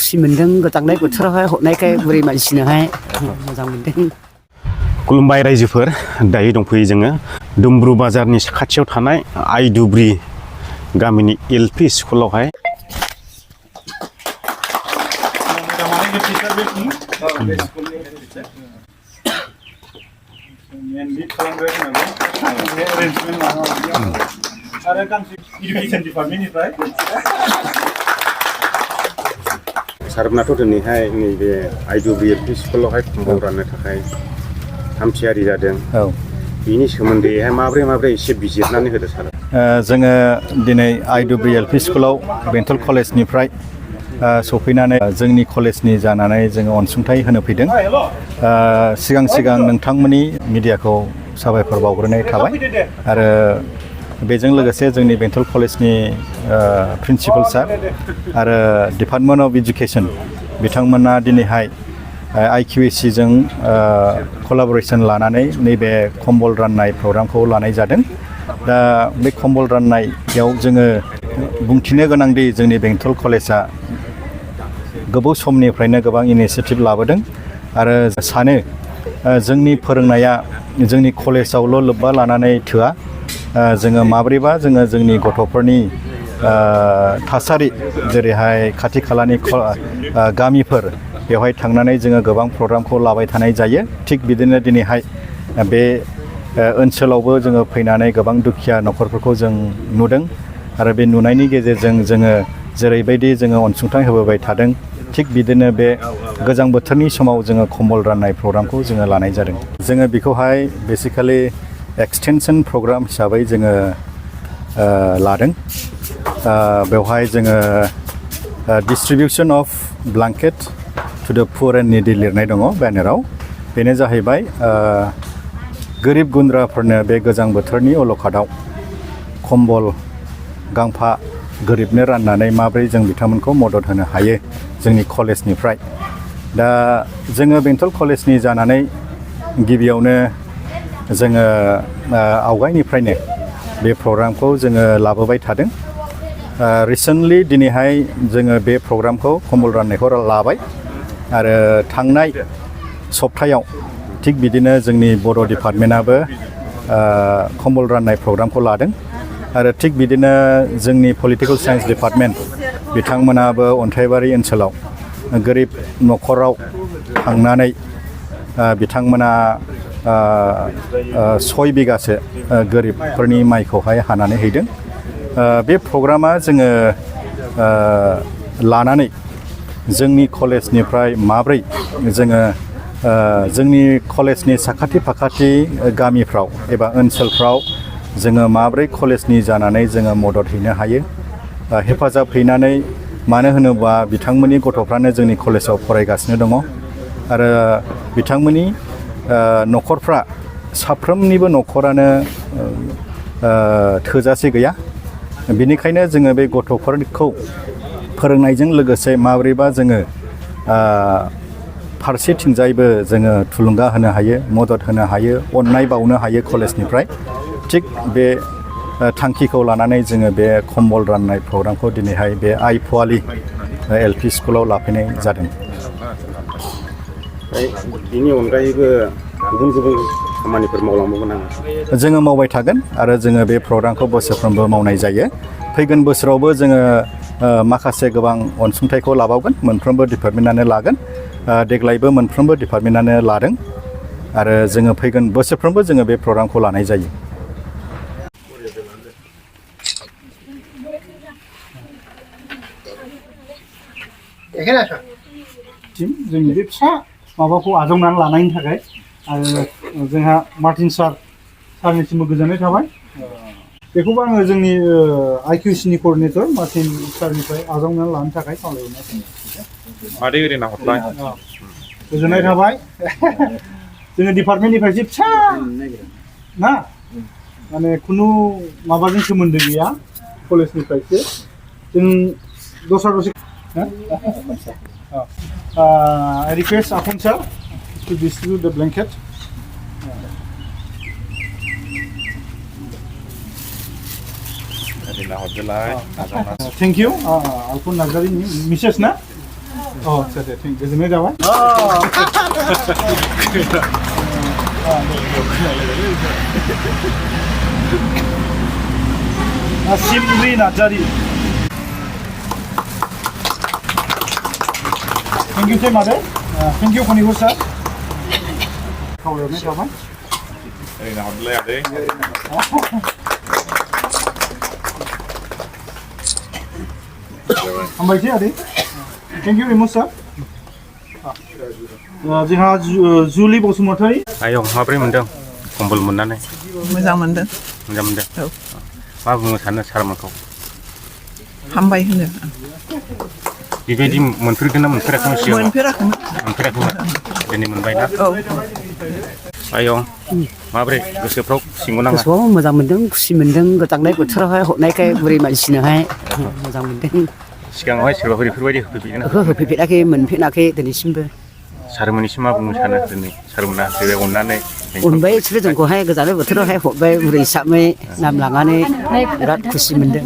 खुसि मोनदों गोजांनाय बोथोरावहाय हरनायखाय बुरै मानसिनोहाय मोजां मोनदों। खुलुमबाय रायजोफोर, दायो दंफैयो जोङो दुमब्रु बाजारनि खाथियाव थानाय आइदुब्रि गामिनि एलपि स्कुलावहाय। सारमोनाथ' दिनैहाय नैबे आइदुब्रि एलपि स्कुलावहाय कम्बल राननो थाखाय थामथियारि जादों। बिनि सोमोन्दैहाय माब्रै एसे बिजिरनानै होदो सार। जोङो दिनै आइदुब्रि एलपि स्कुलाव बेंटल कलेजनिफ्राय सफैनानै जोंनि कलेजनि जानानै जोङो अनसुंथाइ होनो फैदों। सिगां नोंथांमोननि मिडियाखौ साबायखर बावग्रोनाय थाबाय आरो बेजों लोगोसे जोंनि बेंटल कलेजनि प्रिन्सिपाल सार आरो डिपार्टमेन्ट अफ एजुकेसन बिथांमोना दिनैहाय IQAC जों कलाबरेसन लानानै नैबे कम्बल राननाय प्रग्रामखौ लानाय जादों। दा बे कम्बल राननायाव जोङो बुंथिनो गोनांदि जोंनि बेंटल कलेजआ गोबाव समनिफ्रायनो गोबां इनिशिएटिभ लाबोदों आरो सानो जोंनि फोरोंनाया जोंनि कलेजावल' लोब्बा लानानै थोआ। जोङो माब्रैबा जोंनि गथ'फोरनि थासारि जेरैहाय खाथि खालानि गामिफोर बेवहाय थांनानै जोङो गोबां प्रग्रामखौ लाबाय थानाय जायो। थिग बिदिनो दिनैहाय बे ओनसोलावबो जोङो फैनानै गोबां दुखिया न'खरफोरखौ जों नुदों आरो बे नुनायनि गेजेरजों जोङो जेरैबायदि जोङो अनसुंथाइ होबोबाय थादों थिग बिदिनो बे गोजां बोथोरनि समाव जोङो कम्बल राननाय प्रग्रामखौ जोङो लानाय जादों। जोङो बेखौहाय बेसिकेलि एक्सटेनसन प्रग्राम हिसाबै जोङो लादों। बेवहाय जोङो डिस्ट्रिबिउसन अफ ब्लेंकेट टु द पुर एन्ड निडि लिरनाय दङ बेनाराव। बेनो जाहैबाय गोरिब गुन्द्राफोरनो बे गोजां बोथोरनि अलखदाव कम्बल गांफा गोरिबनो राननानै माब्रै जों बिथांमोनखौ मदद होनो हायो जोंनि कलेजनिफ्राय। दा जोङो बेंटल कलेजनि जानानै गिबियावनो जोङो आवगायनिफ्रायनो बे प्रग्रामखौ जोङो लाबोबाय थादों। रिसेन्टलि दिनैहाय जोङो बे प्रग्रामखौ कम्बल राननायखौ लाबाय आरो थांनाय सप्तायाव थिग बिदिनो जोंनि बर' डिपार्टमेन्टआबो कम्बल राननाय प्रग्रामखौ लादों आरो थिग बिदिनो जोंनि पलिटिकेल साइन्स डिपार्टमेन्ट बिथांमोनाबो अन्थाइबारि ओनसोलाव गोरिब न'खराव थांनानै बिथांमोना 6 बिगासो गोरिबफोरनि माइखौहाय हानानै हैदों। बे प्रग्रामा जोङो लानानै जोंनि कलेजनिफ्राय माब्रै जोङो जोंनि कलेजनि साखाथि फाखाथि गामिफ्राव एबा ओनसोलफ्राव जोङो माब्रै कलेजनि जानानै जोङो मदद हैनो हायो, हेफाजाब हैनानै, मानो होनोबा बिथांमोननि गथ'फ्रानो जोंनि कलेजाव फरायगासिनो दङ आरो बिथांमोननि न'खरफ्रा साफ्रोमनिबो न'खरानो थोजासे गैया। बेनिखायनो जोङो बे गथ'फोरखौ फोरोंनायजों लोगोसे माब्रैबा जोङो फारसेथिंजायबो जोङो थुलुंगा होनो हायो, मदद होनो हायो, अननाय बावनो हायो कलेजनिफ्राय। थिग बे थांखिखौ लानानै जोङो बे कम्बल राननाय प्रग्रामखौ दिनैहाय बे आइफवालि एलपि स्कुलाव लाफैनाय जादों। बिनि अनगायैबो गुबुन खामानिफोर मावलांबावगोन नामा? जोङो मावबाय थागोन आरो जोङो बे प्रग्रामखौ बोसोरफ्रोमबो मावनाय जायो। फैगोन बोसोरावबो जोङो माखासे गोबां अनसुंथाइखौ लाबावगोन, मोनफ्रोमबो डिपार्टमेन्टआनो लागोन। देग्लायबो मोनफ्रोमबो डिपार्टमेन्टआनो लादों आरो जोङो फैगोन बोसोरफ्रोमबो जोङो बे प्रग्रामखौ लानाय जायो। जोंनि बे फिसा माबाखौ आजावनानै लानायनि थाखाय आरो जोंहा मार्टिन सारनिसिमबो गोजोननाय थाबाय। बेखौबो आङो जोंनि IQACनि कअर्डिनेटर मार्टिन सारनिफ्राय आजावनानै लानो थाखाय खावलायहरनाय थाबाय। गोजोननाय थाबाय। जोङो डिपार्टमेन्टनिफ्रायसो फिसा ना, माने खुनु माबाजों सोमोन्दो गैया, कलेजनिफ्रायसो जों दस्रा I request Afan sir to distribute the blanket. Thank you. Alpun Nazari, Mrs. Na? गोजोननाय जाबाय सिमरि नार्जारि थेंक इउ सो मादै थेंक इउ फनिखौ सार खावलायनाय थाबाय ओरैनो हरलाय आदै हामबायसै आदै थेंक इउ भेरि माच सार जोंहा जुलि बसुमतारी आयं माब्रै मोनदों कम्बल मोननानै मोजां मोनदों औ मा बुंनो सानो सारमोनखौ हामबाय होनो बेबायदि मोनफेरगोन ना मोनफेराखैमोन सिगाङाव मोनफेराखैमोन दिनै मोनबायना औ आयं माब्रै गोसोफ्राव सिंगुनाङा गोसोआव मोजां मोनदों खुसि मोनदों गोजांनाय बोथोरावहाय हरनायखाय बुरै मानसिनोहाय मोजां मोनदों सिगाङावहाय सोरबाफोर बेफोरबायदि होफैफेरदों ओहो होफैफेराखै मोनफेराखै दिनैसिमबो सारमोननिसिम मा बुंनो सानो दिनै सारमोना फैबाय अननानै अनबाय बिसोरो जोंखौहाय गोजांनाय बोथोरावहाय हरबाय बुरै हिसाबै नाम लानानै बिराद खुसि मोनदों